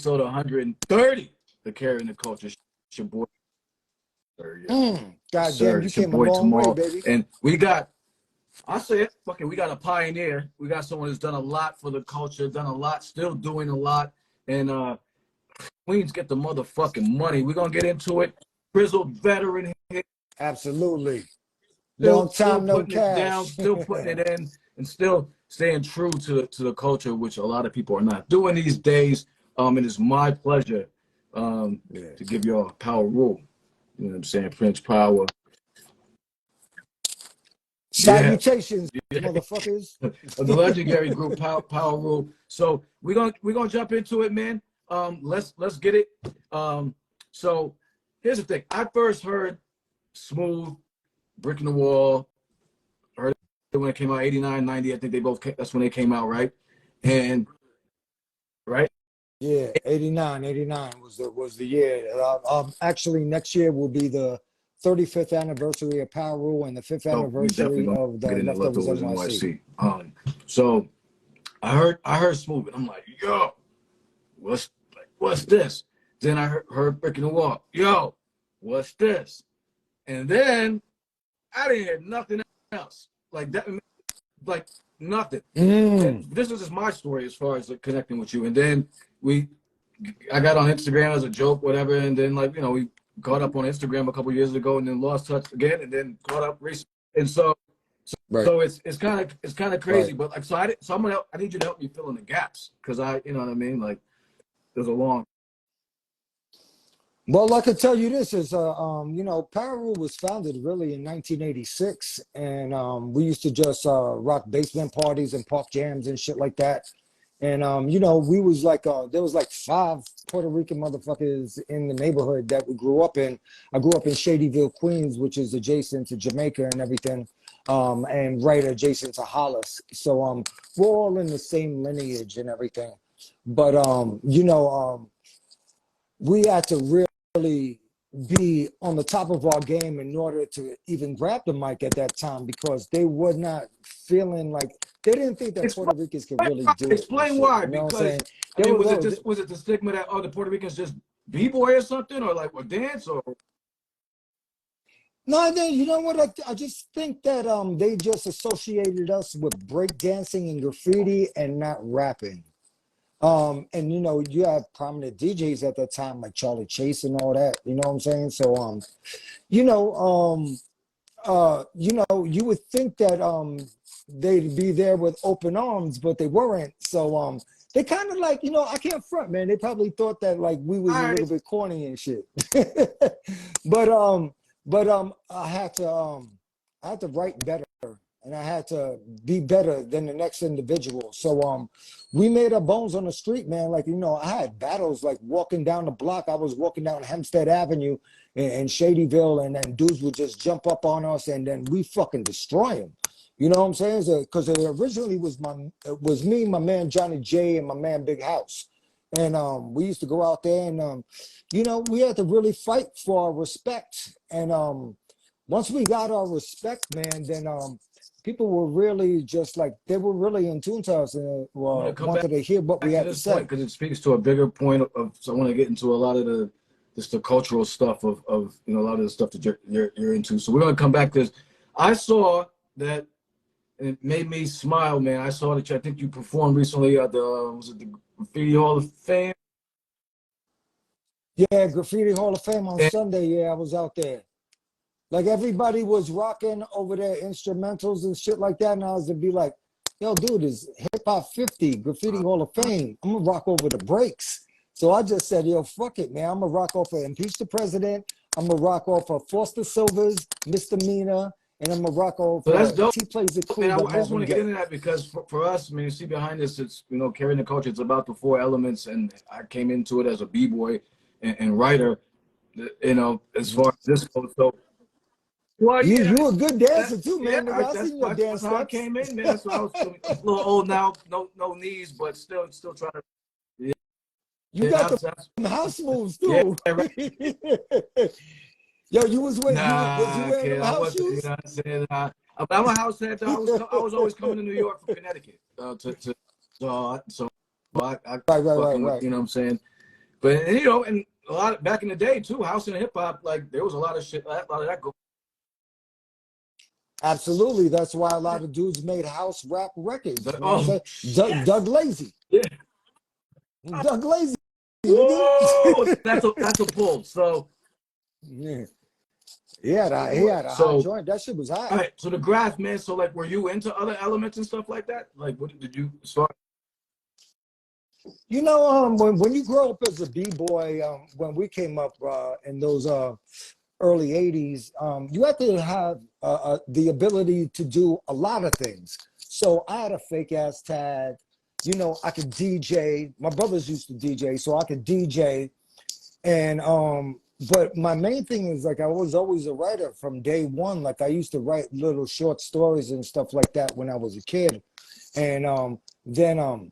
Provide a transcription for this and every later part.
episode 130, the Carrying the Culture. It's your boy. God damn, you came a long way, baby. And we got, I say it, fucking, we got a pioneer. We got someone who's done a lot for the culture, done a lot, still doing a lot. And Queens get the motherfucking money. We're going to get into it. Grizzled veteran here. Absolutely. Long time no cash. Down, still putting it in, and still staying true to the culture, which a lot of people are not doing these days. It is my pleasure to give y'all Powerule. You know what I'm saying? Prince Power. Salutations, motherfuckers. The legendary group Powerule. So we're gonna jump into it, man. Let's get it. So here's the thing. I first heard Smooth, Brick in the Wall. Heard it when it came out, 89, 90. I think they both that's when they came out, right? And right? Yeah, 89 was the year. Actually, next year will be the 35th anniversary of Powerule and the 5th anniversary of the Leftovers NYC. So I heard Smooth, and I'm like, yo, what's this? Then I heard Brick in the Wall. Yo, what's this? And then I didn't hear nothing else like that, like nothing. This is just my story as far as like, connecting with you. And then I got on Instagram as a joke, whatever, and then like we caught up on Instagram a couple years ago, and then lost touch again, and then caught up recently. And so it's kind of crazy, but like so I need you to help me fill in the gaps because you know what I mean, like there's a long. Well, I could tell you this is Powerule was founded really in 1986, and we used to just rock basement parties and park jams and shit like that. And we was like there was like 5 Puerto Rican motherfuckers in the neighborhood that we grew up in. I grew up in Shadyville, Queens, which is adjacent to Jamaica and everything, and right adjacent to Hollis. So we're all in the same lineage and everything. But we had to really be on the top of our game in order to even grab the mic at that time because they were not feeling like they didn't think that Puerto Ricans could really do it. Explain why, because was it the stigma that the Puerto Ricans just b-boy or something, or like or dance or? No, you know what? I just think that they just associated us with break dancing and graffiti and not rapping. And you have prominent DJs at that time like Charlie Chase and all that. You know what I'm saying? So you would think that they'd be there with open arms, but they weren't. So they kind of like I can't front, man. They probably thought that like we was a little bit corny and shit. but I had to write better. And I had to be better than the next individual. So we made our bones on the street, man. Like, I had battles like walking down the block. I was walking down Hempstead Avenue in Shadyville, and then dudes would just jump up on us, and then we fucking destroy them. You know what I'm saying? Because it originally was me, my man Johnny J, and my man Big House. And we used to go out there, and, we had to really fight for our respect. And once we got our respect, man, then people were really just like, they were really in tune to us and wanted to hear what we had to say. Because it speaks to a bigger point of so I want to get into a lot of the cultural stuff of a lot of the stuff that you're into. So we're going to come back to this. I saw that, and it made me smile, man. I saw that I think you performed recently at the Graffiti Hall of Fame? Yeah, Graffiti Hall of Fame on Sunday. Yeah, I was out there. Like everybody was rocking over their instrumentals and shit like that. And I was to be like, yo, dude, it's Hip Hop 50, Graffiti Hall of Fame. I'm going to rock over the breaks. So I just said, yo, fuck it, man. I'm going to rock off of Impeach the President. I'm going to rock off of Foster Silver's Misdemeanor. And I'm going to rock off of T Plays It Cool. Man, I just want to get into that because for us, I mean, you see behind this, it's, carrying the culture. It's about the 4 elements. And I came into it as a B-boy and writer, as far as this goes. So, well, you a good dancer too, man. Yeah, I seen your dance steps. I came in, man. So I was a little old now, no knees, but still trying to. Yeah. You got the house moves too. Yeah, right. Yo, you was wearing house shoes? I'm a house head. I was always coming to New York from Connecticut. Right. You know what I'm saying? But you know, and a lot of, back in the day too, house and hip hop, like there was a lot of shit, a lot of that going. Absolutely. That's why a lot of dudes made house rap records. But, You know what I'm saying? yes. Doug Lazy. Yeah. Doug Lazy. Whoa, Nigga. that's a pull. So Yeah. He had a hot so joint. That shit was hot. all right. So the graph, man. So like, were you into other elements and stuff like that? Like, what did you start? You know, when you grow up as a b-boy, when we came up in those early 80s, you had to have the ability to do a lot of things. So I had a fake ass tag. You know, I could DJ. My brothers used to DJ, so I could DJ. And but my main thing is like I was always a writer from day one. Like I used to write little short stories and stuff like that when I was a kid. And then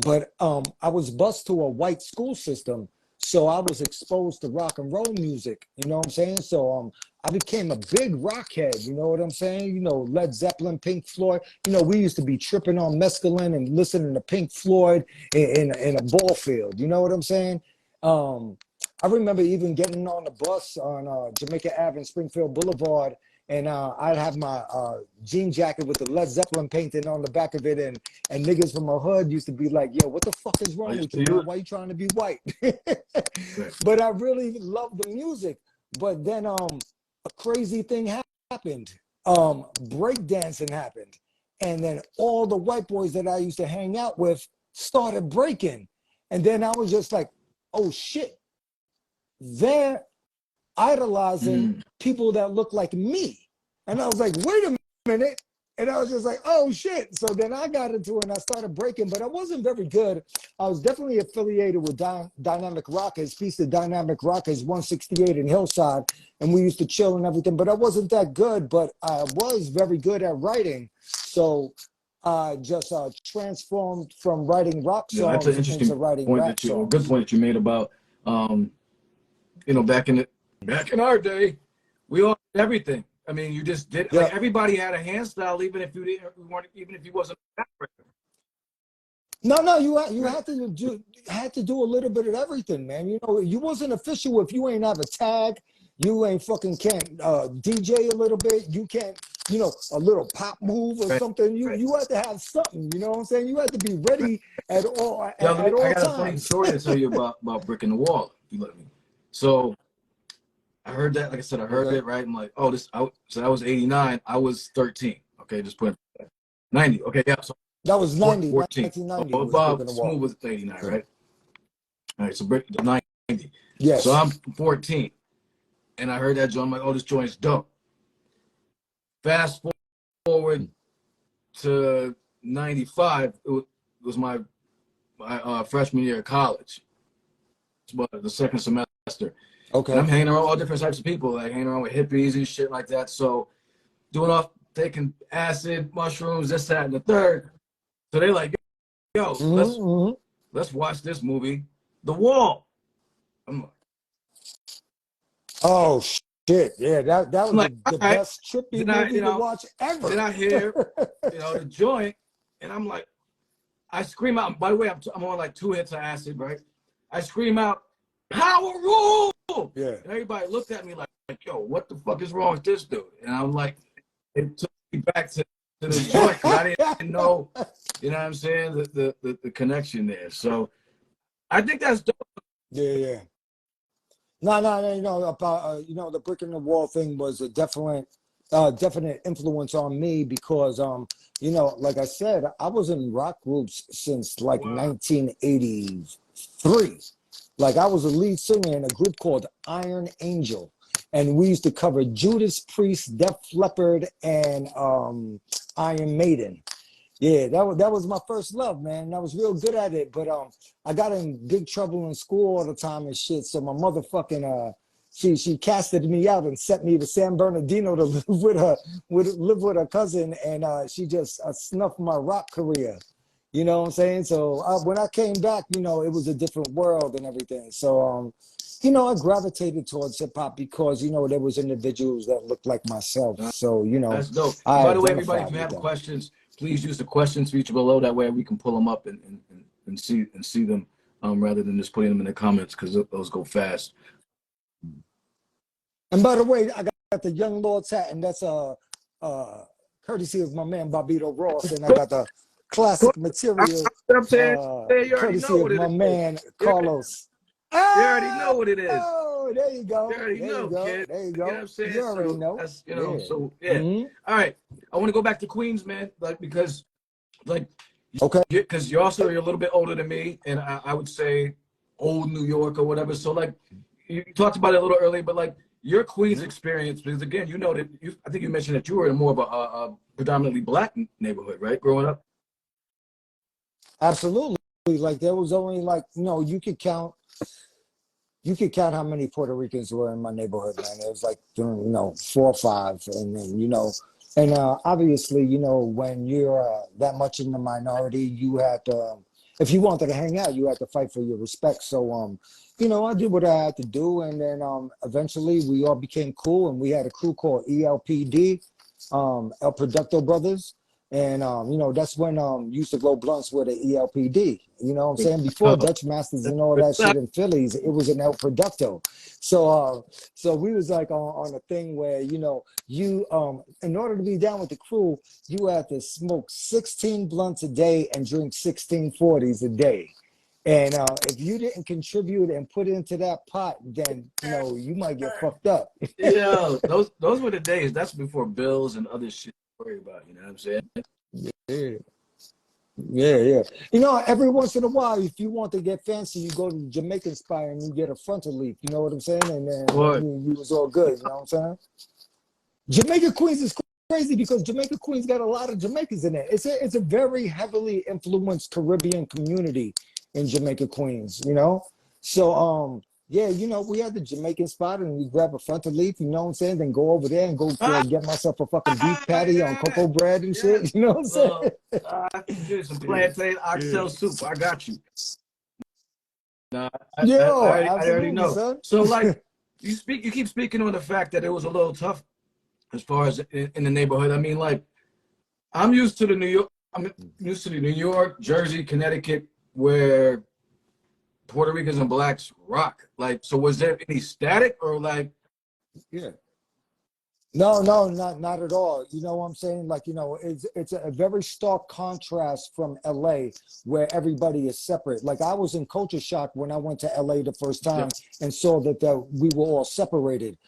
but I was bused to a white school system, so I was exposed to rock and roll music. You know what I'm saying? So I became a big rock head. You know what I'm saying? You know, Led Zeppelin, Pink Floyd. You know, we used to be tripping on mescaline and listening to Pink Floyd in a ball field. You know what I'm saying? I remember even getting on the bus on Jamaica Ave and Springfield Boulevard, and I'd have my jean jacket with the Led Zeppelin painting on the back of it, and niggas from my hood used to be like, "Yo, what the fuck is wrong with you, man? Why you trying to be white?" But I really loved the music. But then a crazy thing happened. Breakdancing happened, and then all the white boys that I used to hang out with started breaking, and then I was just like, "Oh shit." They're idolizing people that look like me. And I was like, wait a minute. And I was just like, oh shit. So then I got into it and I started breaking, but I wasn't very good. I was definitely affiliated with Dynamic Rockers, Piece of Dynamic Rockers 168 in Hillside. And we used to chill and everything, but I wasn't that good, but I was very good at writing. So I just transformed from writing rock songs That's an interesting into writing point rap that you, or songs. good point that you made about, you know, back in our day, we all did everything. I mean, you just did. Yeah. Like everybody had a hand style, even if you didn't, even if you wasn't a rapper. No, you had to do a little bit of everything, man. You know, you wasn't official if you ain't have a tag. You ain't fucking can't DJ a little bit. You can't, you know, a little pop move or something. You had to have something. You know what I'm saying? You had to be ready at all at I all got a funny times. story to tell you about Brick in the Wall. If you let me. So I heard that. Like I said, I heard it right. I'm like, oh, so that was '89. I was 13. Okay, just put 90. Okay, yeah. So That was 90, 14. 1990. Oh, Was Brick in Bob the Wall. Smooth was 89, right? All right, so Brick 90. Yes. So I'm 14, and I heard that joint. I'm like, oh, this joint's dope. Fast forward to 95. It was my freshman year of college. It's the second semester. Okay. And I'm hanging around all different types of people, like hanging around with hippies and shit like that. So taking acid, mushrooms, this, that, and the third. So they're like, yo, let's watch this movie, The Wall. I'm like, oh shit. Yeah, that was like, the right. best trippy movie to watch ever. Then I hear, the joint, and I'm like, I scream out. By the way, I'm on like 2 hits of acid, right? I scream out, Powerule! Yeah. And everybody looked at me like, yo, what the fuck is wrong with this dude? And I'm like, it took me back to the joint because I didn't know, you know what I'm saying, the connection there. So I think that's dope. Yeah. No, you know, about you know, the Brick in the Wall thing was a definite influence on me because you know, like I said, I was in rock groups since like 1983. Like I was a lead singer in a group called Iron Angel, and we used to cover Judas Priest, Def Leppard, and Iron Maiden. Yeah, that was my first love, man. I was real good at it, but I got in big trouble in school all the time and shit. So my motherfucking she casted me out and sent me to San Bernardino to live with her cousin, and she just snuffed my rock career. You know what I'm saying? So when I came back, you know, it was a different world and everything. So you know, I gravitated towards hip hop because you know there was individuals that looked like myself. So you know, That's dope. I By the way, everybody, identified if you with have them. questions, please use the questions feature below. That way we can pull them up and see them rather than just putting them in the comments because those go fast. And by the way, I got the Young Lord's hat, and that's uh courtesy of my man Bobito Ross, and I got the classic material I'm saying, you already know courtesy of what my it is. man Carlos. You already know what it is. Oh, there you You go. already There you know, go. kid. There you You know what go. I'm saying? You already So know. that's, Yeah. so yeah. Mm-hmm. All right. I want to go back to Queens, man. Like, because like, Okay. because you also are a little bit older than me, and I would say old New York or whatever. So like, you talked about it a little earlier, but like your Queens experience, because again, you know that I think you mentioned that you were in more of a predominantly black neighborhood, right? Growing up. Absolutely. Like there was only like, you could count how many Puerto Ricans were in my neighborhood, man. It was like, 4 or 5. And then, and obviously, when you're that much in the minority, you had to, if you wanted to hang out, you had to fight for your respect. So, I did what I had to do. And then eventually we all became cool, and we had a crew called ELPD, El Producto Brothers. And that's when used to blow blunts with the ELPD. You know what I'm saying? Before Oh, Dutch Masters and all that shit in Phillies, it was an El Producto. So we was like on a thing where, you in order to be down with the crew, you had to smoke 16 blunts a day and drink 16 40s a day. And if you didn't contribute and put into that pot, then you might get fucked up. yeah, those were the days. That's before bills and other shit to worry about. You know what I'm saying? Yeah. Yeah, yeah. Every once in a while, if you want to get fancy, you go to the Jamaican spot and you get a frontal leaf. You know what I'm saying? And then What? you was all good. You know what I'm saying? Jamaica Queens is crazy because Jamaica Queens got a lot of Jamaicans in it. It's a very heavily influenced Caribbean community in Jamaica Queens. So yeah, we had the Jamaican spot and we grab a frontal leaf. You know what I'm saying? Then go over there and go Ah, get myself a fucking beef patty on yeah, cocoa bread and yeah. shit. You know what I'm saying? Get some plantain Yeah. oxtail soup. I got you. Nah, Yo, I already absolutely, know. son. So like, you keep speaking on the fact that it was a little tough as far as in the neighborhood. I mean, like, I'm used to the New York. I'm used to the New York, Jersey, Connecticut, where Puerto Ricans and blacks rock. Like, so was there any static or like? Yeah. No, no, not at all. You know what I'm saying? Like, it's a very stark contrast from LA where everybody is separate. Like I was in culture shock when I went to LA the first Yeah. time and saw that we were all separated.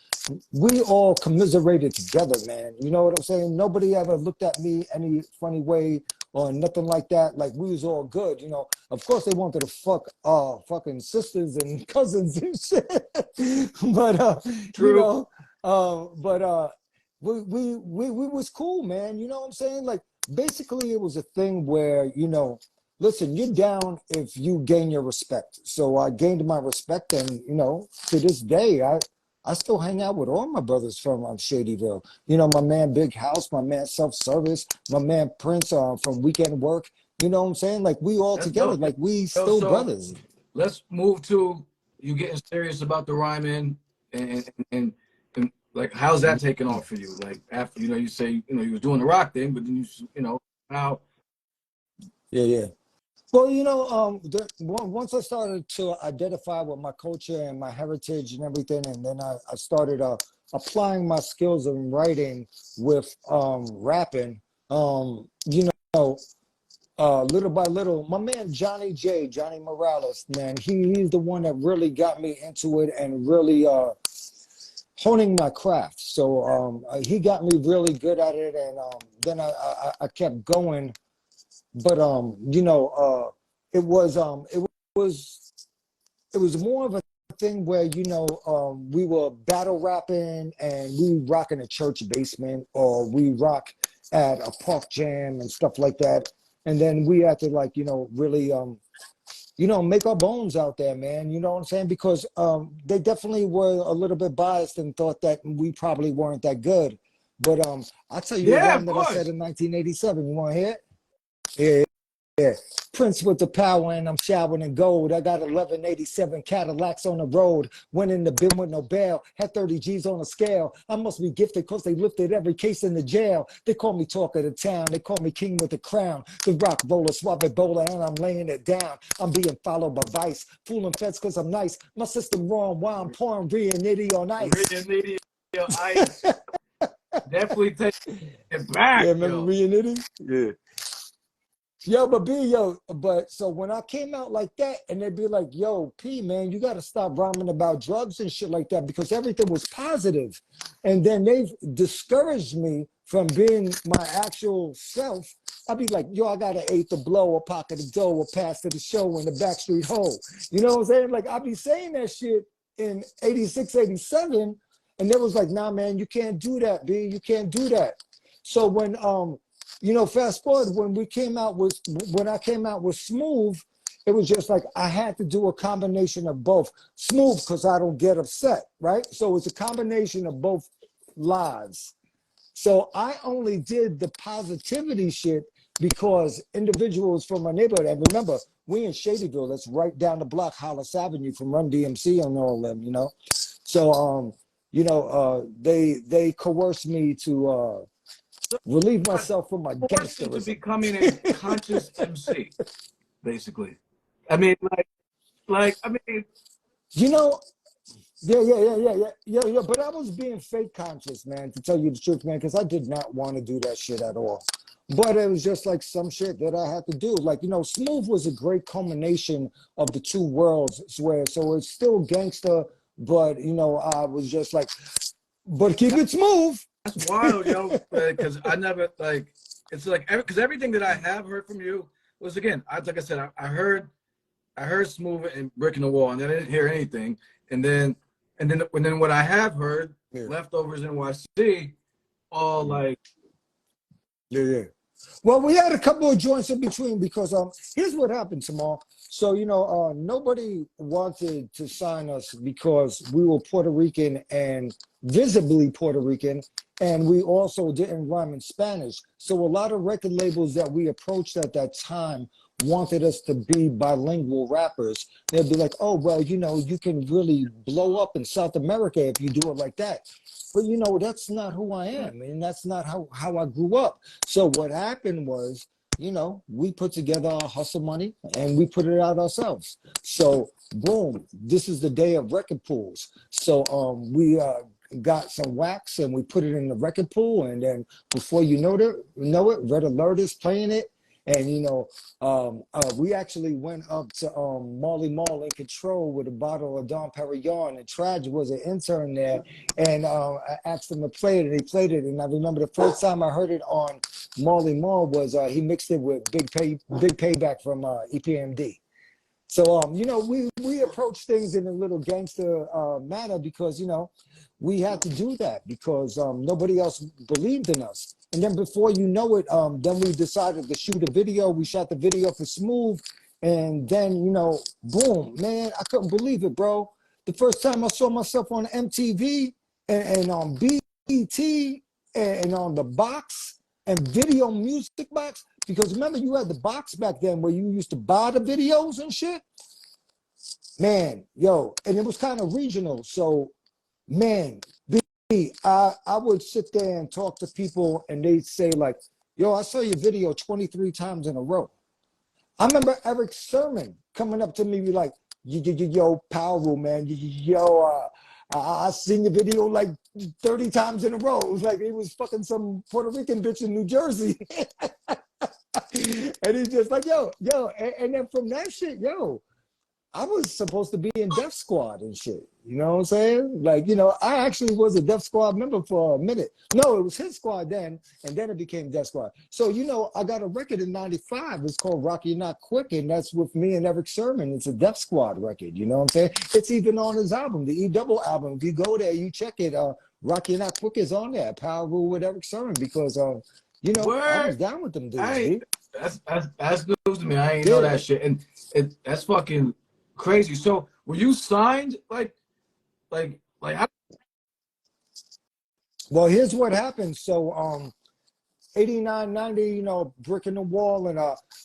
We all commiserated together, man. You know what I'm saying? Nobody ever looked at me any funny way or nothing like that. Like we was all good, Of course they wanted to fuck fucking sisters and cousins and shit. But you True. know, but we was cool, man. You know what I'm saying? Like basically it was a thing where, listen, you're down if you gain your respect. So I gained my respect, and to this day I still hang out with all my brothers from Shadyville. My man Big House, my man Self Service, my man Prince from Weekend Work. You know what I'm saying? Like we all That's together, dope. like we Yo, still so brothers. let's move to you getting serious about the rhyming and like how's that taking off for you? Like after you say you was doing the rock thing, but then how? Yeah, yeah. Well, once I started to identify with my culture and my heritage and everything, and then I started applying my skills in writing with rapping, little by little, my man Johnny Morales, man, he's the one that really got me into it and really honing my craft. So he got me really good at it, and then I kept going. But was it was more of a thing where we were battle rapping and we rock in a church basement or we rock at a park jam and stuff like that. And then we had to like really make our bones out there, man. You know what I'm saying? Because they definitely were a little bit biased and thought that we probably weren't that good. But I'll tell you a Yeah, rhyme of that I said course. in 1987. You want to hear it? Yeah. Yeah, Prince with the power, and I'm showering in gold. I got 1187 Cadillacs on the road. Went in the bin with no bail. Had 30 G's on the scale. I must be gifted because they lifted every case in the jail. They call me talk of the town. They call me king with the crown. The rock roller, suave bowler, and I'm laying it down. I'm being followed by vice. Fooling feds because I'm nice. My system wrong while I'm pouring Nitty on ice. Ice. Definitely take it back, Yeah, remember yo. Nitty? Yeah. Yo, but so when I came out like that, and they'd be like, yo, P, man, you got to stop rhyming about drugs and shit like that because everything was positive. And then they've discouraged me from being my actual self. I'd be like, yo, I got an eighth of blow, a pocket of dough, a pass to the show in the backstreet hole. You know what I'm saying? Like, I'd be saying that shit in 86, 87, and they was like, nah, man, you can't do that, B, you can't do that. So fast forward when I came out with Smooth, it was just like I had to do a combination of both. Smooth because I don't get upset, right? So it's a combination of both lives. So I only did the positivity shit because individuals from my neighborhood, and remember, we in Shadyville, that's right down the block, Hollis Avenue from Run DMC and all them, So they coerced me to relieve myself from my Forced you to gangsterism. becoming a conscious MC, basically. I mean, I mean, you know, yeah. But I was being fake conscious, man, to tell you the truth, man, because I did not want to do that shit at all. But it was just like some shit that I had to do. Like, Smooth was a great culmination of the two worlds, swear. So it's still gangster, but I was just like, but keep it smooth. that's wild, yo. Because I never it's like because everything that I have heard from you was again, like I said, I heard Smooth and Brick in the Wall, and then I didn't hear anything, and then what I have heard, Yeah. Leftovers NYC, all like Yeah. Well, we had a couple of joints in between because here's what happened, Tamal. So nobody wanted to sign us because we were Puerto Rican and visibly Puerto Rican, and we also didn't rhyme in Spanish. So a lot of record labels that we approached at that time wanted us to be bilingual rappers. They'd be like, oh, well, you can really blow up in South America if you do it like that. But that's not who I am, and that's not how I grew up. So what happened was, we put together our hustle money and we put it out ourselves. So boom, this is the day of record pools. So we got some wax and we put it in the record pool, and then before you know it, Red Alert is playing it. And we actually went up to Marley Marl in Control with a bottle of Dom Perignon, and Traj was an intern there, and I asked him to play it, and he played it. And I remember the first time I heard it on Marley Marl was he mixed it with Big Payback from EPMD. So we approach things in a little gangster manner because we had to do that because nobody else believed in us. And then before you know it, then we decided to shoot a video. We shot the video for Smooth, and then boom, man, I couldn't believe it, bro. The first time I saw myself on MTV and on BET and on the box and Video Music Box, because remember you had the box back then where you used to buy the videos and shit. Man, yo, and it was kind of regional. So, man, I would sit there and talk to people and they'd say like, yo, I saw your video 23 times in a row. I remember Eric Sermon coming up to me like, yo, Powerule, man, yo, I seen the video like 30 times in a row. It was like he was fucking some Puerto Rican bitch in New Jersey. And he's just like, yo. And then from that shit, yo, I was supposed to be in Def Squad and shit. You know what I'm saying? Like, I actually was a Def Squad member for a minute. No, it was his squad then, and then it became Def Squad. So, I got a record in 95. It's called Rocky You're Not Quick, and that's with me and Eric Sermon. It's a Def Squad record, you know what I'm saying? It's even on his album, the E-Double album. If you go there, you check it, Rocky You're Not Quick is on there, Powerule with Eric Sermon, because, I was down with them dudes, B. That's news to me. I ain't know that shit. And that's fucking crazy. So were you signed like Well, here's what happened. So 89, 90, you know, Brick in the Wall. And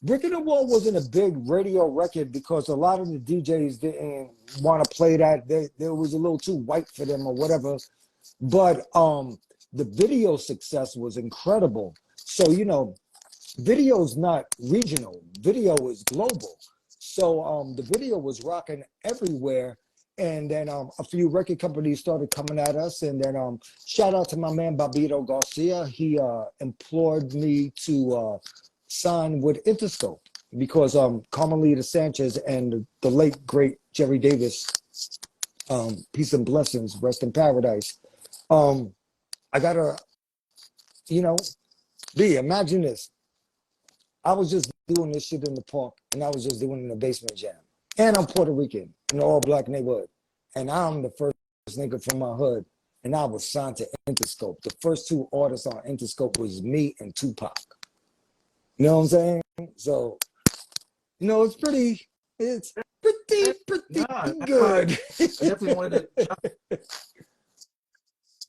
Brick in the Wall wasn't a big radio record because a lot of the DJs didn't want to play that. They was a little too white for them or whatever. But the video success was incredible. So, you know, video is not regional. Video is global. So the video was rocking everywhere. And then a few record companies started coming at us. And then shout out to my man, Babito Garcia. He implored me to sign with Interscope because Carmelita Sanchez and the late, great Jerry Davis, peace and blessings, rest in paradise. I got to, you know, imagine this. I was just doing this shit in the park and I was just doing it in the basement jam. And I'm Puerto Rican in an all-black neighborhood. And I'm the first nigga from my hood. And I was signed to Interscope. The first two artists on Interscope was me and Tupac. You know what I'm saying? So, you know, it's pretty good. I definitely wanted to.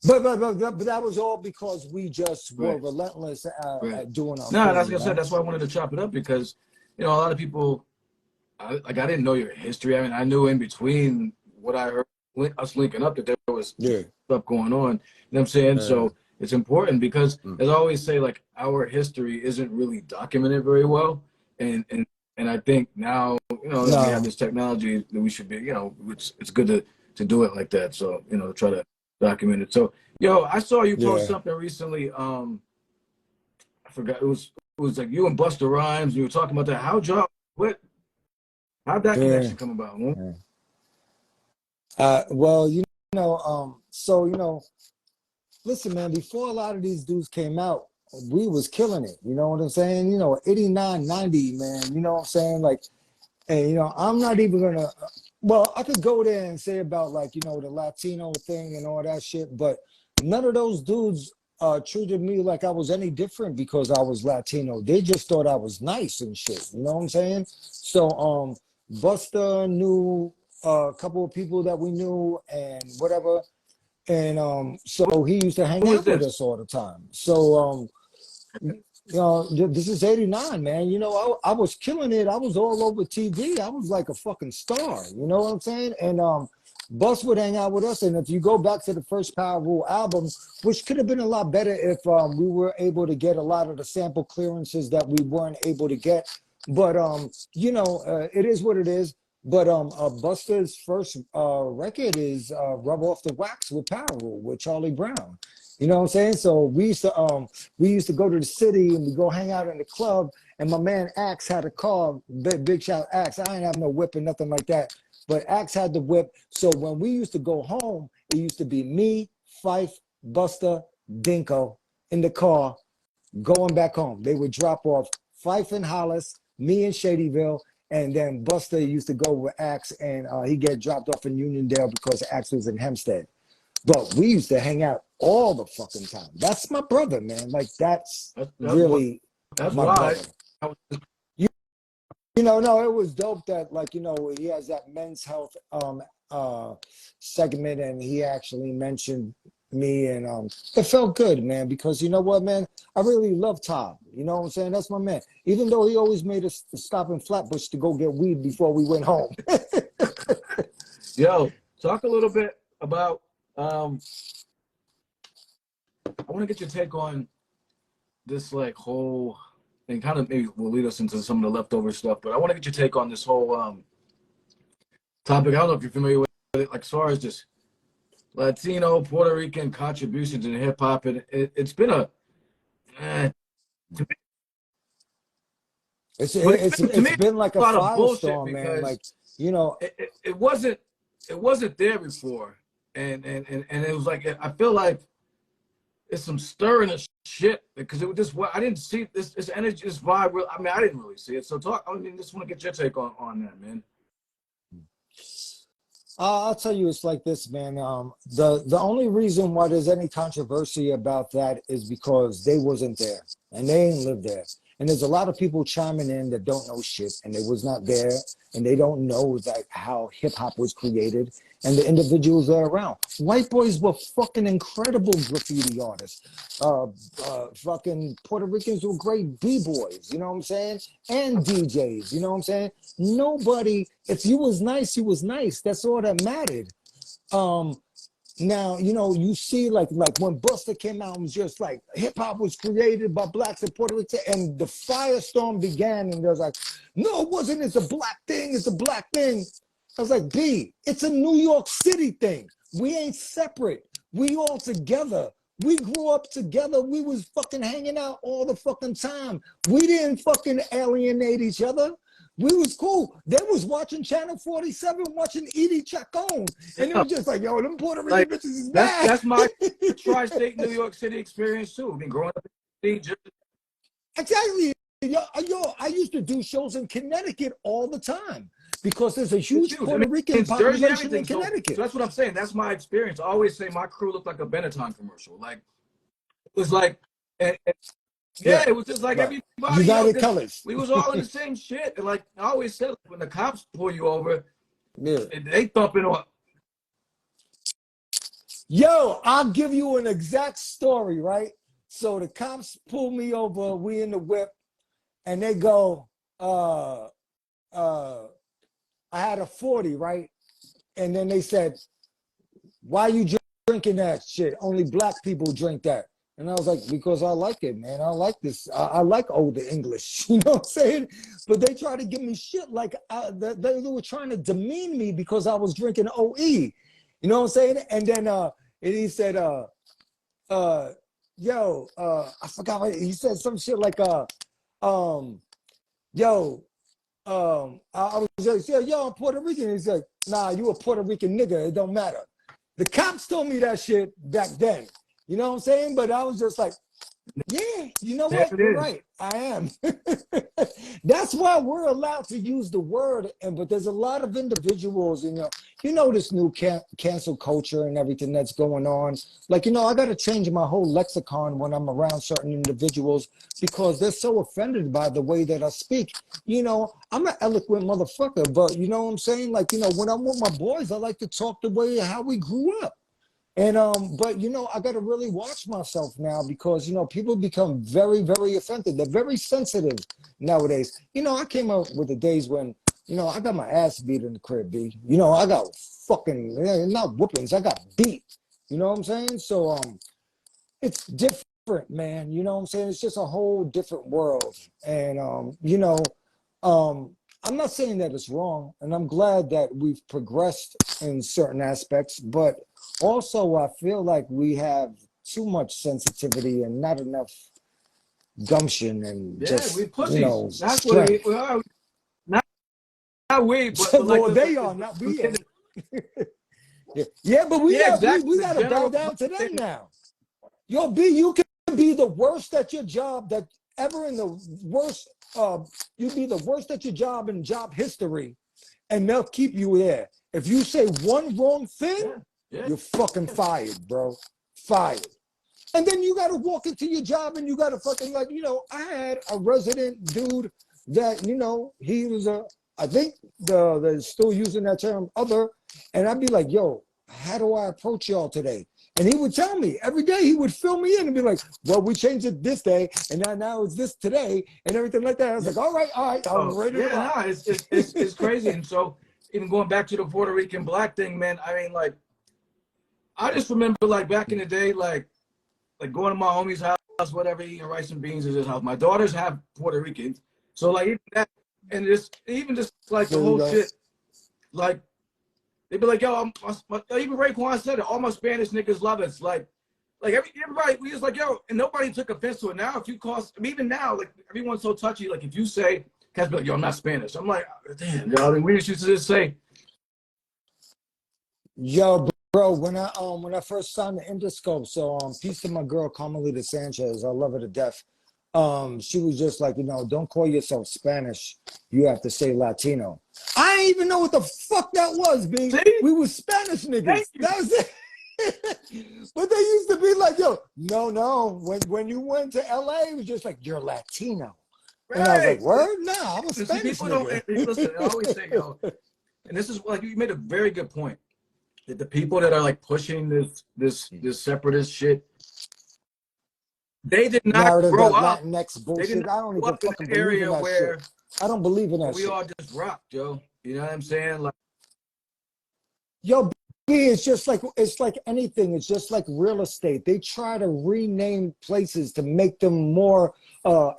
But that was all because we just were relentless at doing our No, that's what I said. That's why I wanted to chop it up because, you know, a lot of people, I didn't know your history. I mean, I knew in between what I heard, us linking up, that there was stuff going on. You know what I'm saying? So it's important because, as I always say, like, our history isn't really documented very well. And I think now, you know, that we have this technology that we should be, you know, it's good to do it like that. So, you know, try to document it. So, yo, I saw you post something recently. I forgot. It was like you and Busta Rhymes. You were talking about that. How'd that connection come about? Well, you know, so, you know, listen, man, before a lot of these dudes came out, we was killing it. You know what I'm saying? You know, 89, 90, man. You know what I'm saying? Like, and, you know, I'm not even going to, well, I could go there and say about, like, you know, the Latino thing and all that shit, but none of those dudes treated me like I was any different because I was Latino. They just thought I was nice and shit. You know what I'm saying? So, Busta knew a couple of people that we knew and whatever. And so he used to hang out with us all the time. So, you know, this is 89, man. You know, I was killing it. I was all over TV. I was like a fucking star. You know what I'm saying? And Bus would hang out with us. And if you go back to the first Powerule album, which could have been a lot better if we were able to get a lot of the sample clearances that we weren't able to get. But, you know, it is what it is. But Busta's first record is Rub Off the Wax with Powerule with Charlie Brown. You know what I'm saying? So we used to go to the city and we go hang out in the club. And my man Axe had a car, big shout Axe. I ain't have no whip or nothing like that. But Axe had the whip. So when we used to go home, it used to be me, Fife, Busta, Dinko in the car going back home. They would drop off Fife and Hollis, me in Shadyville, and then Busta used to go with Axe and he get dropped off in Uniondale because Axe was in Hempstead. But we used to hang out all the fucking time. That's my brother, man. Like that's really that's my why brother. You know, no, it was dope that, like, you know, he has that men's health segment and he actually mentioned me and it felt good, man, because you know what, man, I really love Todd. You know what I'm saying? That's my man. Even though he always made us stop in Flatbush to go get weed before we went home. Yo, talk a little bit about I want to get your take on this, like, whole, and kind of maybe will lead us into some of the leftover stuff, but I want to get your take on this whole topic. I don't know if you're familiar with it, like, as far as just Latino, Puerto Rican contributions in hip hop, and it's been a it's been like a firestorm, man. Like, you know, it wasn't there before, and it was like, I feel like it's some stirring of shit because it was just what I didn't see this energy, this vibe. I mean, I didn't really see it. So talk. I mean, just want to get your take on that, man. I'll tell you, it's like this, man. The only reason why there's any controversy about that is because they wasn't there and they ain't lived there. And there's a lot of people chiming in that don't know shit, and they was not there, and they don't know like how hip hop was created and the individuals that are around. White boys were fucking incredible graffiti artists. Fucking Puerto Ricans were great b-boys, you know what I'm saying? And DJs, you know what I'm saying? Nobody, if you was nice, you was nice. That's all that mattered. Um, Now, you know, you see like when Buster came out, it was just like hip hop was created by blacks in Puerto Rico, and the firestorm began, and there was like, no, it wasn't, it's a black thing, it's a black thing. I was like, B, it's a New York City thing. We ain't separate. We all together. We grew up together. We was fucking hanging out all the fucking time. We didn't fucking alienate each other. We was cool. They was watching Channel 47, watching Edie Chacon. And it was just like, yo, them Puerto Rican Like, bitches is bad. that's my tri-state New York City experience too. I mean, growing up in the city, Exactly. Yo, I used to do shows in Connecticut all the time because there's a huge huge. Puerto Rican it's Jersey, population in so Connecticut. that's what I'm saying. That's my experience. I always say my crew looked like a Benetton commercial. Like, it was like, yeah, it was just like everybody. United Colors. We was all in the same shit. And like I always said, when the cops pull you over, Yeah. they thumping on. Yo, I'll give you an exact story, right? So the cops pull me over, we in the whip, and they go, I had a 40, right? And then they said, why you drinking that shit? Only black people drink that. And I was like, because I like it, man. I like this. I like older English. You know what I'm saying? But they try to give me shit like they were trying to demean me because I was drinking OE. You know what I'm saying? And then and he said, yo, I forgot what he said, some shit like yo, I was just, yeah, yo, I'm Puerto Rican. He's like, nah, you a Puerto Rican nigga. It don't matter. The cops told me that shit back then. You know what I'm saying? But I was just like, yeah, you know what? You're right. I am. That's why we're allowed to use the word. But there's a lot of individuals, you know this new cancel culture and everything that's going on. Like, I got to change my whole lexicon when I'm around certain individuals because they're so offended by the way that I speak. I'm an eloquent motherfucker, but you know what I'm saying? Like, when I'm with my boys, I like to talk the way how we grew up. And but I got to really watch myself now because people become very, very offended. They're very sensitive nowadays. I came up with the days when I got my ass beat in the crib, B. I got fucking not whoopings. I got beat. You know what I'm saying? So it's different, man. You know what I'm saying? It's just a whole different world. And I'm not saying that it's wrong, and I'm glad that we've progressed in certain aspects, but also I feel like we have too much sensitivity and not enough gumption and just, we pussies. That's strength. what we are. Not we, but Well, like they are, not we ain't. Yeah, but we got to bow down to them now. Yo, B, you can be the worst at your job that ever in the worst, you'd be the worst at your job in job history, and they'll keep you there. If you say one wrong thing, you're fucking fired, bro. Fired. And then you got to walk into your job and you got to fucking I had a resident dude that, he was I think they're still using that term other. And I'd be like, yo, how do I approach y'all today? And he would tell me every day. He would fill me in and be like, well, we changed it this day, and now it's this today, and everything like that. I was like, all right, I'm ready to rock. No, it's crazy. And so even going back to the Puerto Rican black thing, man, I mean, like, I just remember like back in the day, like going to my homie's house, whatever, eating rice and beans at his house. My daughters have Puerto Ricans, so like even that, and even just like the whole shit, like. They'd be like, yo, even Raekwon said it, all my Spanish niggas love us. Like everybody, we just like, yo, and nobody took offense to it. Now, if you even now, like, everyone's so touchy. Like, if you say, cats be like, yo, I'm not Spanish. I'm like, damn, yo, we used to just say. Yo, bro, when I first signed the Interscope, so peace to my girl, Carmelita Sanchez. I love her to death. She was just like, don't call yourself Spanish. You have to say Latino. I didn't even know what the fuck that was, B. We were Spanish niggas. That was it. But they used to be like, yo, no. When you went to LA, it was just like, you're Latino. And I was like, Right. word? Nah, I'm a See, Spanish people don't nigga. listen. I always say, yo, and this is like you made a very good point. That the people that are like pushing this separatist shit, they did not Narrative, grow that up. Latinx They did bullshit. not I don't grow even up in fucking an believe in area that shit. where I don't believe in that we shit. all just rock, Joe. You know what I'm saying? Like, Yo, B, it's like anything. It's just like real estate. They try to rename places to make them more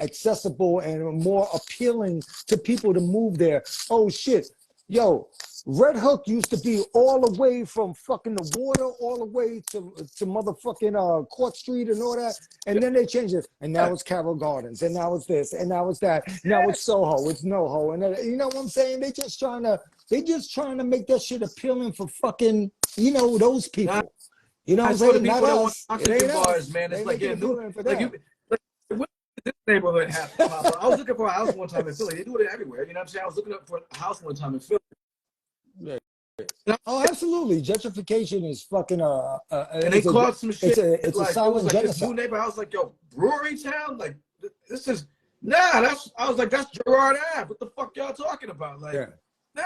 accessible and more appealing to people to move there. Oh shit. Yo, Red Hook used to be all the way from fucking the water all the way to motherfucking Court Street and all that. And then they changed it. And now it's Carroll Gardens. And now it's this. And now it's that. Now it's Soho. It's NoHo. And you know what I'm saying? They just trying to make that shit appealing for fucking, you know, those not, people. You know what I'm for the saying? Not people that want us. It oxygen ain't bars, us. man. It's They like, make yeah, it appealing for like them. you, like, what this neighborhood have to pop up? I was looking for a house one time in Philly. They do it everywhere. You know what I'm saying? I was looking up for a house one time in Philly. Yeah. Oh, absolutely. Gentrification is fucking And they caught some it's shit a like it was silent like this new genocide. neighborhood. I was like, yo, Brewery Town? Like this is nah, that's I was like, that's Gerard Ave. What the fuck y'all talking about? Like, Yeah. nah.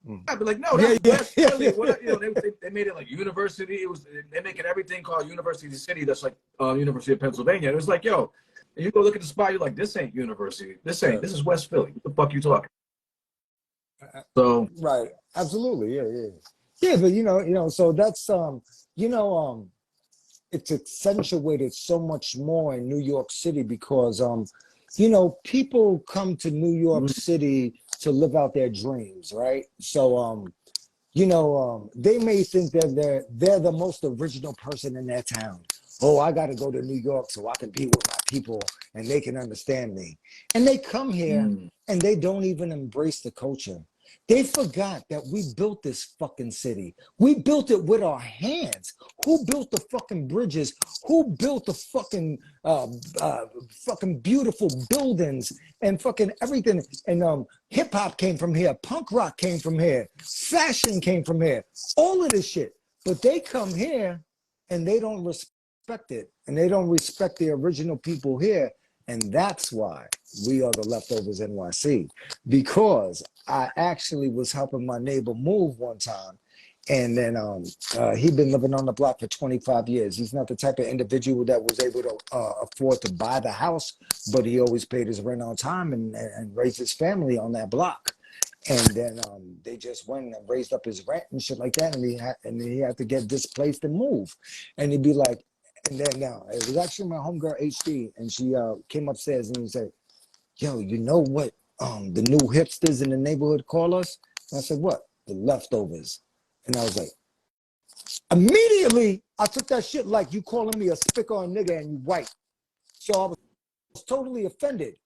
Mm. I'd be like, no, Yeah, that's yeah, West yeah, Philly. yeah. What you know, they made it like University. It was they making everything called University City. That's like University of Pennsylvania. It was like, yo, and you go look at the spot, you're like, this ain't University. This ain't. Yeah. This is West Philly. What the fuck you talking? So Right. Absolutely. Yeah, yeah. Yeah, but so that's you know, it's accentuated so much more in New York City because people come to New York mm, City to live out their dreams, right? So they may think that they're the most original person in their town. Oh, I got to go to New York so I can be with my people and they can understand me. And they come here mm, and they don't even embrace the culture. They forgot that we built this fucking city. We built it with our hands. Who built the fucking bridges? Who built the fucking beautiful buildings and fucking everything? And hip hop came from here. Punk rock came from here. Fashion came from here. All of this shit. But they come here and they don't respect it. And they don't respect the original people here. And that's why we are the Leftovers NYC. Because I actually was helping my neighbor move one time. And then he'd been living on the block for 25 years. He's not the type of individual that was able to afford to buy the house, but he always paid his rent on time and raised his family on that block. And then they just went and raised up his rent and shit like that. And he had to get displaced and move. And he'd be like, and then now it was actually my homegirl HD, and she came upstairs and he said, "Yo, you know what the new hipsters in the neighborhood call us?" And I said, "What?" "The leftovers." And I was like, immediately I took that shit like you calling me a spick on nigga and you white. So I was totally offended.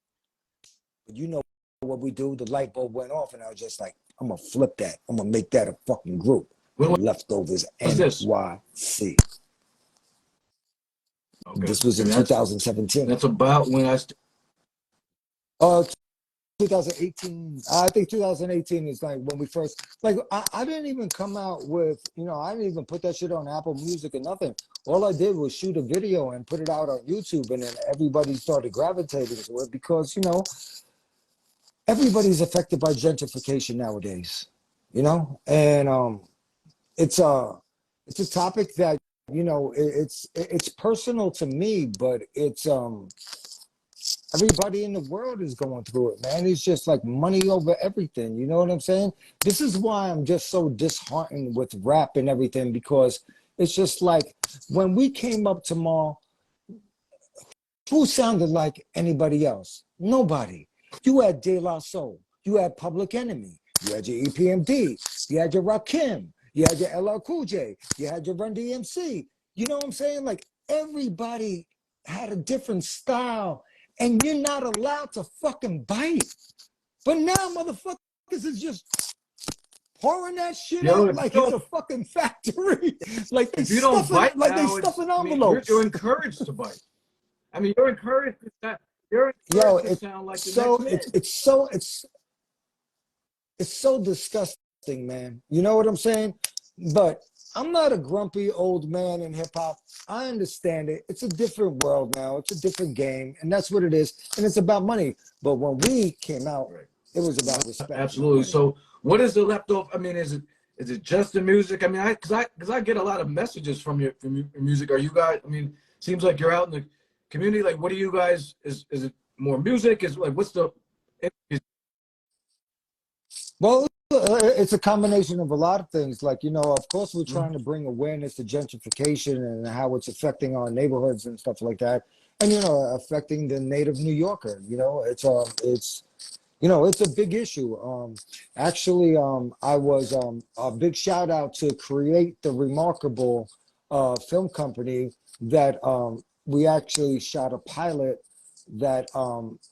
But you know what we do? The light bulb went off, and I was just like, I'm gonna flip that. I'm gonna make that a fucking group. The when Leftovers was this? NYC. Okay, This was in and 2017. that's about when I. Uh, 2018. I think 2018 is like when we first like I didn't even come out with, I didn't even put that shit on Apple Music or nothing. All I did was shoot a video and put it out on YouTube, and then everybody started gravitating to it because everybody's affected by gentrification nowadays, and it's a topic that it's personal to me, but it's everybody in the world is going through it, man. It's just like money over everything. You know what I'm saying? This is why I'm just so disheartened with rap and everything, because it's just like when we came up to Mall, who sounded like anybody else? Nobody. You had De La Soul. You had Public Enemy. You had your EPMD. You had your Rakim. You had your LL Cool J. You had your Run DMC. You know what I'm saying? Like everybody had a different style, and you're not allowed to fucking bite. But now motherfuckers is just pouring that shit Yo, out like it's a fucking factory. if you don't bite They now, stuffing I mean, you're envelopes. encouraged to bite. I mean, you're encouraged to sound, Yo, sound like the next man. it's so disgusting, man. You know what I'm saying? But I'm not a grumpy old man in hip hop. I understand it. It's a different world now. It's a different game, and that's what it is. And it's about money. But when we came out, Right. it was about respect, not Absolutely. money. So, what is the leftover? I mean, is it just the music? I mean, because I get a lot of messages from your music. Are you guys? I mean, seems like you're out in the community. Like, what do you guys? Is it more music? Is like, what's the? Well, it's a combination of a lot of things. Like, of course, we're trying to bring awareness to gentrification and how it's affecting our neighborhoods and stuff like that. And, affecting the native New Yorker. It's a big issue. Actually, I was a big shout out to Create the Remarkable film company that we actually shot a pilot that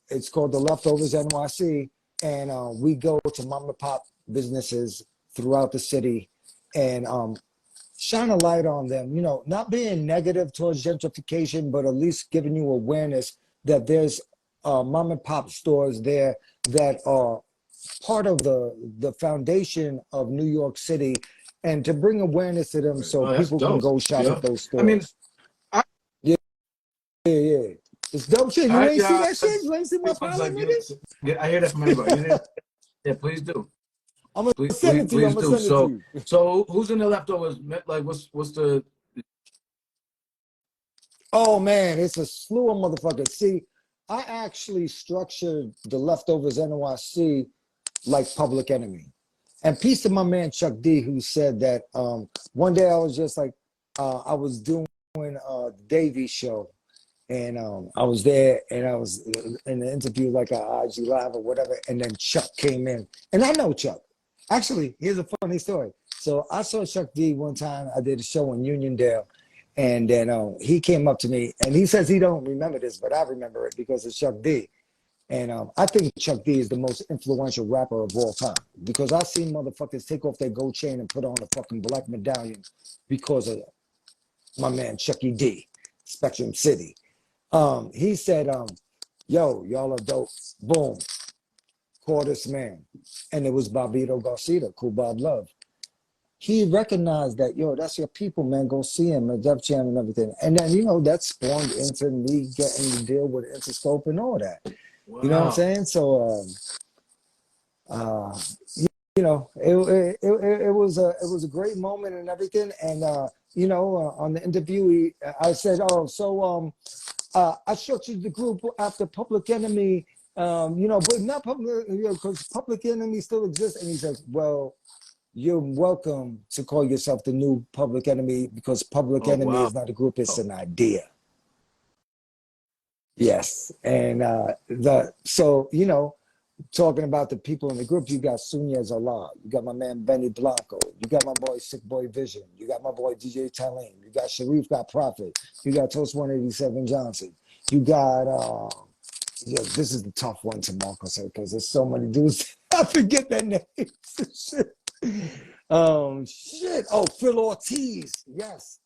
it's called the Leftovers NYC, and we go to mom and pop businesses throughout the city and shine a light on them. Not being negative towards gentrification, but at least giving you awareness that there's mom and pop stores there that are part of the foundation of New York City, and to bring awareness to them so Oh, that's people can dope. go shop Yeah. at those I mean, stores. I, Yeah, yeah, yeah. It's dope shit. You I ain't see yeah. that shit? You ain't see my It's pilot, like nigga? I hear that from everybody. You didn't? Yeah, please do. I'm gonna Please, send it to you. I'm please gonna do. send it to So, you. who's in the leftovers? Like, what's the? Oh man, it's a slew of motherfuckers. See, I actually structured the Leftovers NYC like Public Enemy. And peace to my man Chuck D, who said that one day I was just like, I was doing the Davy show, and I was there, and I was in the interview like a IG Live or whatever, and then Chuck came in, and I know Chuck. Actually, here's a funny story. So I saw Chuck D one time. I did a show in Uniondale, and then he came up to me, and he says he don't remember this, but I remember it because it's Chuck D. And I think Chuck D is the most influential rapper of all time because I've seen motherfuckers take off their gold chain and put on a fucking black medallion because of my man Chucky D, Spectrum City. He said, yo, y'all are dope. Boom, call this man. And it was Bobito Garcia, Cool Bob Love. He recognized that, yo, that's your people, man. Go see him at Def Jam and everything. And then, that spawned into me getting to deal with Interscope and all that. You know what I'm Wow. saying? So, uh, it was a great moment and everything. And on the interview, I said, oh, so I structured the group after Public Enemy, but not public, because Public Enemy still exists. And he says, well, you're welcome to call yourself the new Public Enemy because Public Oh Enemy wow. is not a group; it's an idea. Yes, and talking about the people in the group, you got Sunez Allah, you got my man Benny Blanco, you got my boy Sick Boy Vision, you got my boy DJ Talim, you got Sharif got Prophet, you got Toast 187 Johnson, you got this is the tough one to Marcus because there's so many dudes. I forget their names. Shit. Shit. Oh, Phil Ortiz. Yes.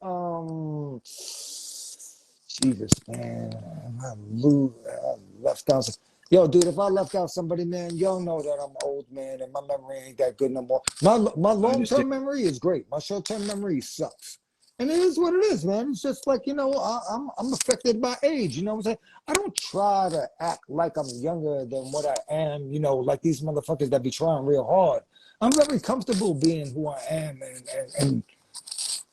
Jesus, man. I left out. Yo, dude, if I left out somebody, man, y'all know that I'm old, man, and my memory ain't that good no more. My I understand. long-term memory is great. My short-term memory sucks. And it is what it is, man. It's just like, I'm affected by age. You know what I'm saying? I don't try to act like I'm younger than what I am, like these motherfuckers that be trying real hard. I'm very comfortable being who I am,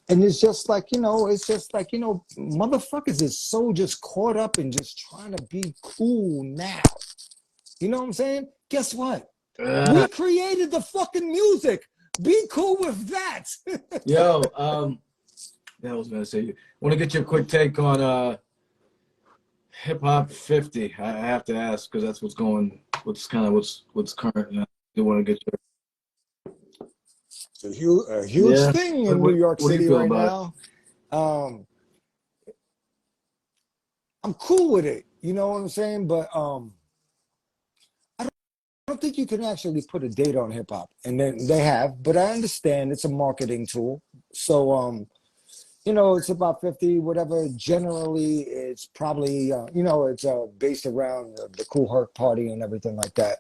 and it's just like, motherfuckers is so just caught up in just trying to be cool now. You know what I'm saying? Guess what? We created the fucking music. Be cool with that. Yo, I was gonna say, want to get your quick take on hip hop 50. I have to ask because that's what's what's current. And I do want to get your It's a huge thing in New York what do you City feel right about it? now. I'm cool with it. You know what I'm saying? But I don't think you can actually put a date on hip hop, and then they have. But I understand it's a marketing tool. So it's about 50, whatever. Generally, it's probably it's based around the Cool Herc party and everything like that.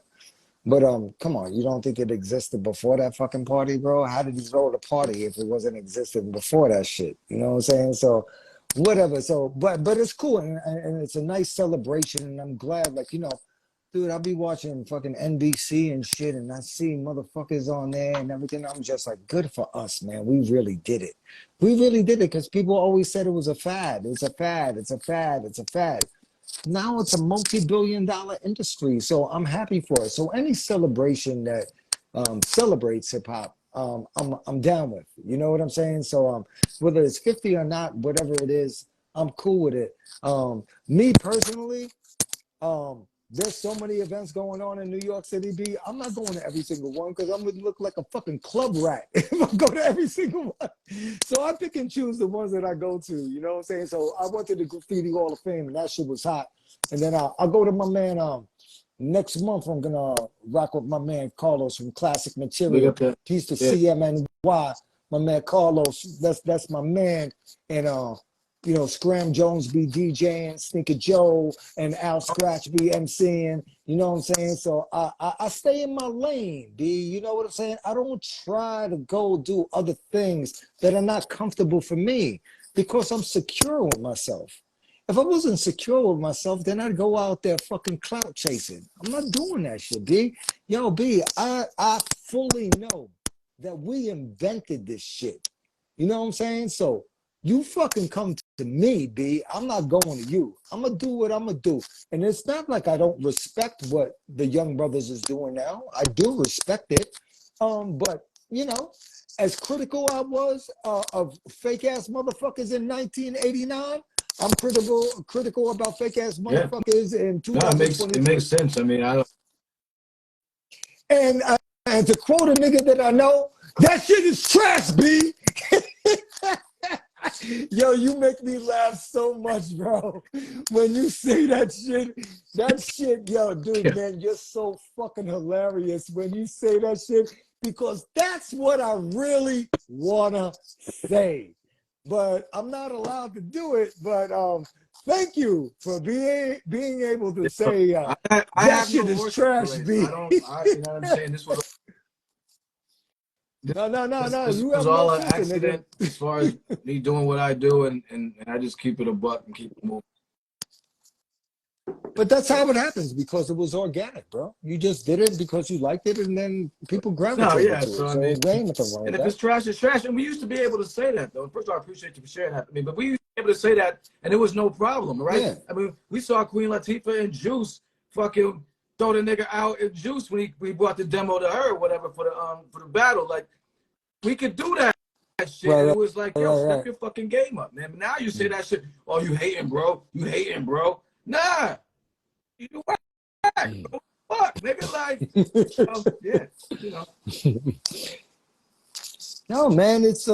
But come on, you don't think it existed before that fucking party, bro? How did he throw the party if it wasn't existing before that shit? You know what I'm saying? So whatever. So but it's cool, and it's a nice celebration, and I'm glad, like, dude, I'll be watching fucking NBC and shit, and I see motherfuckers on there and everything. I'm just like, good for us, man. We really did it. We really did it, because people always said it was a fad. It's a fad. It's a fad. It's a fad. Now it's a multi-billion-dollar industry, so I'm happy for it. So any celebration that celebrates hip hop, I'm down with. You know what I'm saying? So whether it's 50 or not, whatever it is, I'm cool with it. Me personally, there's so many events going on in New York City, B. I'm not going to every single one, because I'm gonna look like a fucking club rat if I go to every single one. So I pick and choose the ones that I go to. You know what I'm saying? So I went to the Graffiti Hall of Fame, and that shit was hot. And then I'll go to my man. Next month I'm gonna rock with my man Carlos from Classic Big Material. up that. Peace to Yeah. CMNY. My man Carlos. That's my man. And Scram Jones be DJing, Sneaker Joe and Al Scratch be MCing. You know what I'm saying? So I stay in my lane, B. You know what I'm saying? I don't try to go do other things that are not comfortable for me, because I'm secure with myself. If I wasn't secure with myself, then I'd go out there fucking clout chasing. I'm not doing that shit, B. Yo, B, I fully know that we invented this shit. You know what I'm saying? So you fucking come to me, B. I'm not going to you. I'm going to do what I'm going to do. And it's not like I don't respect what the young brothers is doing now. I do respect it. But, as critical I was of fake ass motherfuckers in 1989, I'm critical about fake ass Yeah. motherfuckers in No, it 2023. makes sense. I mean, I don't. And to quote a nigga that I know, that shit is trash, B. Yo, you make me laugh so much, bro. When you say that shit, yo, dude, Yeah. man, you're so fucking hilarious when you say that shit, because that's what I really wanna say. But I'm not allowed to do it. But thank you for being able to say I that have shit no is horse in the trash, race. B. I don't. You know what I'm saying? No, no, no, no. This You was have no all an filter, nigga. accident as far as me doing what I do, and I just keep it a buck and keep it moving. But that's how it happens, because it was organic, bro. You just did it because you liked it, and then people No, gravitated yeah. to So it. I So mean, there ain't nothing wrong and with if that. it's trash, it's trash. And we used to be able to say that, though. First of all, I appreciate you for sharing that with me. But we used to be able to say that, and it was no problem, right? Yeah. I mean, we saw Queen Latifah and Juice fucking throw the nigga out in Juice when we brought the demo to her, or whatever, for the battle. Like, we could do that shit, Right, and it right, was like, yo, right, step right. your fucking game up, man. But now you say that shit. Oh, you hating, bro? You hating, bro? Nah, you whack, bro. Fuck, nigga, like, yeah, you know. No, man, it's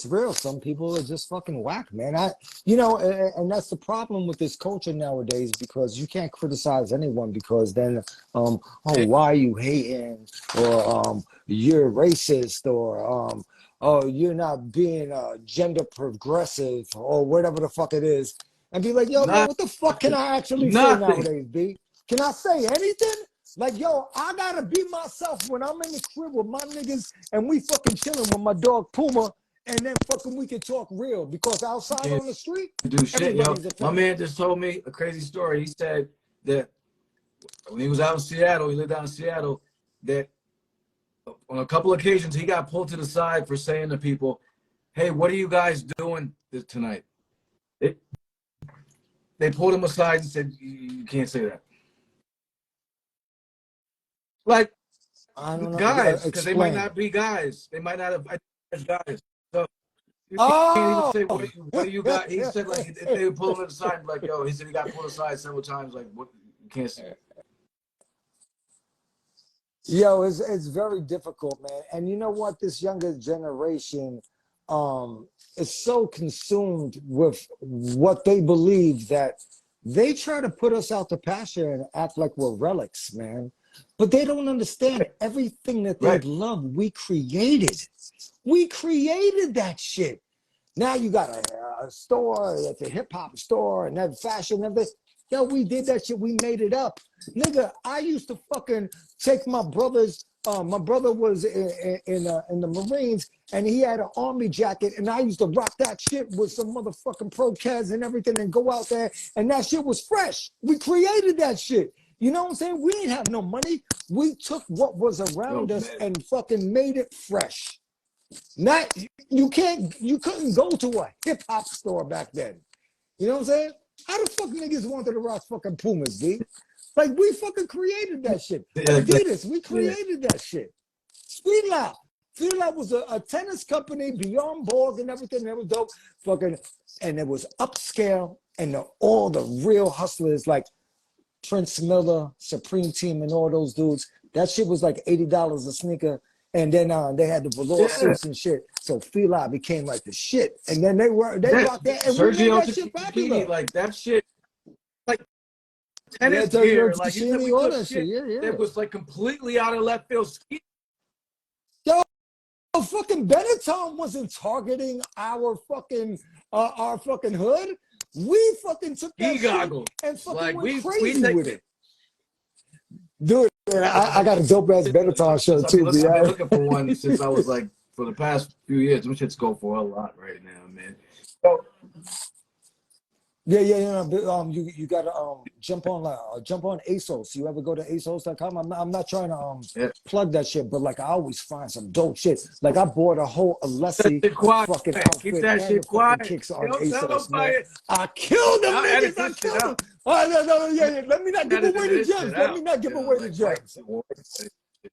real. Some people are just fucking whack, man. And that's the problem with this culture nowadays, because you can't criticize anyone, because then, oh, Yeah. why are you hating, or you're racist, or oh, you're not being gender progressive, or whatever the fuck it is, and be like, yo, man, what the fuck can Nothing. I actually say Nothing. nowadays, B? Can I say anything? Like, yo, I gotta be myself when I'm in the crib with my niggas and we fucking chilling with my dog Puma, and then fucking we can talk real, because outside Can't on the street, do shit, yo. everybody's My offended. man just told me a crazy story. He said that when he was out in Seattle, he lived out in Seattle, that on a couple occasions he got pulled to the side for saying to people, "Hey, what are you guys doing tonight?" They, they pulled him aside and said, "You can't say that." Like, I don't know. guys, because they might Explain. not be guys. They might not have as guys. So you can't even Oh, say what do you got. He said, like, if they would pull him aside, like, yo, he said he got pulled aside several times. Like, what, you can't say. yo, it's very difficult, man. And you know what? This younger generation um, is so consumed with what they believe that they try to put us out to pasture and act like we're relics, man. But they don't understand everything that they Right. love. We created. We created that shit. Now you got a store, it's a hip hop store, and that fashion and everything. Yo, we did that shit. We made it up. Nigga, I used to fucking take my brother's, my brother was in the Marines, and he had an army jacket, and I used to rock that shit with some motherfucking Pro-Cats and everything and go out there, and that shit was fresh. We created that shit. You know what I'm saying? We didn't have no money. We took what was around us and fucking made it fresh. Not you couldn't go to a hip hop store back then. You know what I'm saying? How the fuck niggas wanted to rock fucking Pumas, B? Like we fucking created that shit. Adidas, we created that shit. Speedlap. Speedlap was a tennis company beyond balls and everything. That was dope. Fucking, and it was upscale, and all the real hustlers like Prince Miller, Supreme Team, and all those dudes. That shit was like $80 a sneaker. And then they had the velour suits and shit. So Fila became like the shit. And then they rocked that, and we made that shit popular. Like that shit, like tennis gear, like you said, we all took that shit. Yeah. That was like completely out of left field. Yo, fucking Benetton wasn't targeting our fucking hood. We fucking took that shit and fucking went crazy with it. Dude, I got a dope ass Benetton shirt too. I've been looking for one since I was like, for the past few years. Them shits go for a lot right now, man. So, yeah. You gotta jump on ASOS. You ever go to ASOS.com? I'm not trying to plug that shit, but like I always find some dope shit. Like I bought a whole Alessi fucking outfit. Keep that shit quiet. Kicks on ASOS, man. I killed them niggas. I killed them. Oh, no, yeah. Let me not give away the gems. Let me not give away the gems.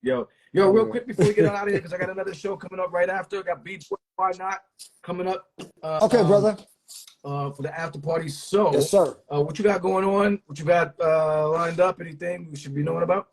Yo, real quick before we get out of here, because I got another show coming up right after. I got Beats Why Not coming up. Okay, brother. For the after party. So, yes, sir. What you got going on? What you got lined up? Anything we should be knowing about?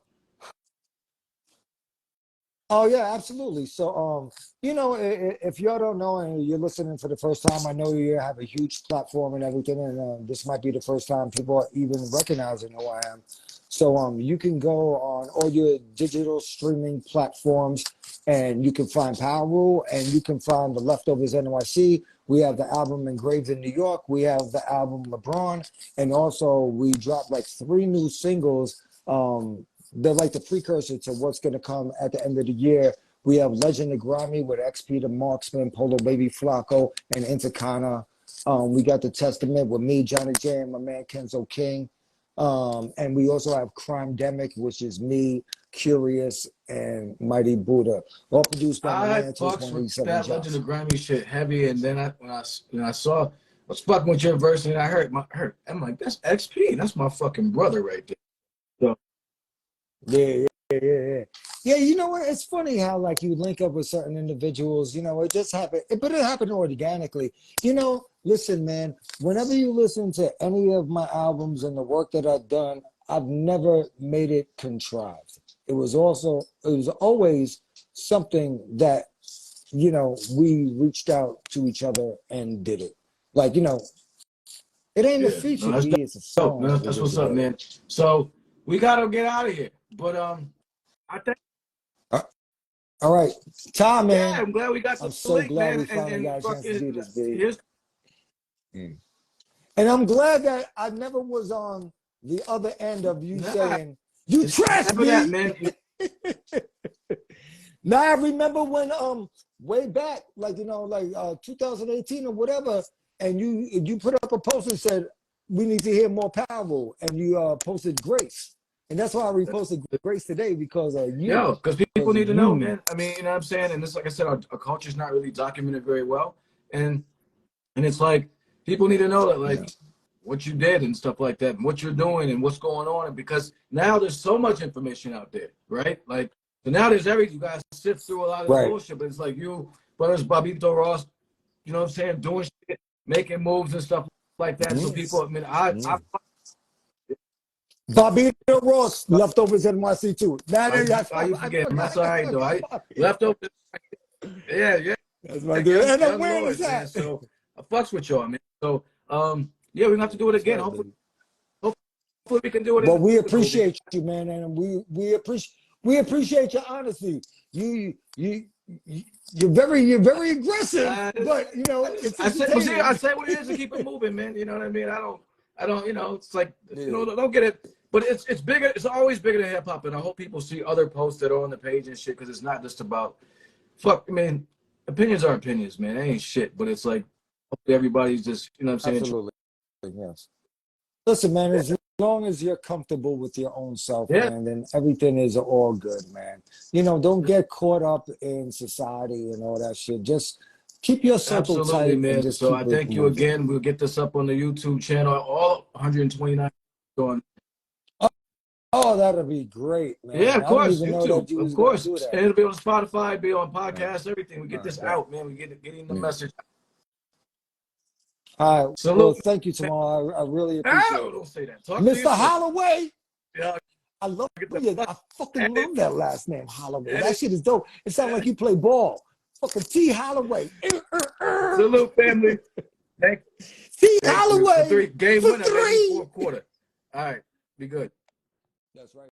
Oh yeah, absolutely. So, if y'all don't know and you're listening for the first time, I know you have a huge platform and everything, and this might be the first time people are even recognizing who I am. So, you can go on all your digital streaming platforms, and you can find Powerule, and you can find the Leftovers NYC. We have the album Engraved in New York. We have the album LeBron, and also we dropped like 3 new singles. They're like the precursor to what's going to come at the end of the year. We have Legend of Grammy with XP the Marksman, Polo Baby Flacco, and Intercana. We got The Testament with me, Johnny J, and my man Kenzo King. And we also have Crime Demic, which is me, Curious, and Mighty Buddha. All produced by my man. I fucks with that Legend of Grammy shit heavy, and then when I saw, I was fucking with your verse, and I heard, I'm like, that's XP. That's my fucking brother right there. So. Yeah. Yeah, you know what? It's funny how like you link up with certain individuals, it just happened, but it happened organically. Listen, man, whenever you listen to any of my albums and the work that I've done, I've never made it contrived. It was always something that, we reached out to each other and did it. Like, it ain't a feature, it's a song. No, that's what's up, man. So we gotta get out of here. But I think. All right, Tom, man. Yeah, I'm glad we got. I'm so link, glad man, we finally got a chance to do this, baby. And I'm glad that I never was on the other end of you saying you trash me. That, man. Now I remember when way back, like 2018 or whatever, and you put up a post and said we need to hear more Powerule, and you posted Grace. And that's why I reposted Grace today, because of you. Yo, because people need to know, man. I mean, you know what I'm saying? And this, like I said, our culture's not really documented very well. And it's like, people need to know that, like, what you did and stuff like that, and what you're doing and what's going on. And because now there's so much information out there, right? Like, so now there's everything. You guys sift through a lot of bullshit, but it's like you, brothers, Bobito Ross, you know what I'm saying, doing shit, making moves and stuff like that. So people, I mean, Bobito Ross, Leftovers NYC too. You forget? That's all right, though. Leftovers. Yeah. That's my dude. And I'm wearing this hat. So I fucks with y'all, man. So yeah, we're gonna have to do it again. Hopefully we can do it. Well, we appreciate you, man, and we appreciate your honesty. You're very aggressive, but I say what it is and keep it moving, man. You know what I mean? I don't. I don't, it's like, Yeah. don't get it. But it's bigger. It's always bigger than hip hop. And I hope people see other posts that are on the page and shit, because it's not just about, fuck, I mean, opinions are opinions, man. They ain't shit. But it's like, everybody's just, you know what I'm saying? Absolutely. Yes. Listen, man, as long as you're comfortable with your own self, Yeah, man, then everything is all good, man. Don't get caught up in society and all that shit. Just keep your circle absolutely, tight and man. just So keep I it thank you moving. again. We'll get this up on the YouTube channel. All 129 on. Oh, that'll be great, Yeah, man. of I didn't course, even know that YouTube, you of was gonna course. do that. And it'll be on Spotify, be on Right, podcasts, everything. We get this right. out, man. We getting the Yeah. message. All right. Well, Salute. thank you, Tamal. I really No, appreciate it. don't say that. Talk to you Mr. soon. Holloway. Yeah, I love get the you. fuck I fucking at it. love that last name, Holloway. At That it. shit is dope. It sounds like you play ball. Fucking T. Holloway. Salute, family. Thank T. you for Holloway three. Game for winner, baby. three. Fourth quarter. All right. Be good. That's right.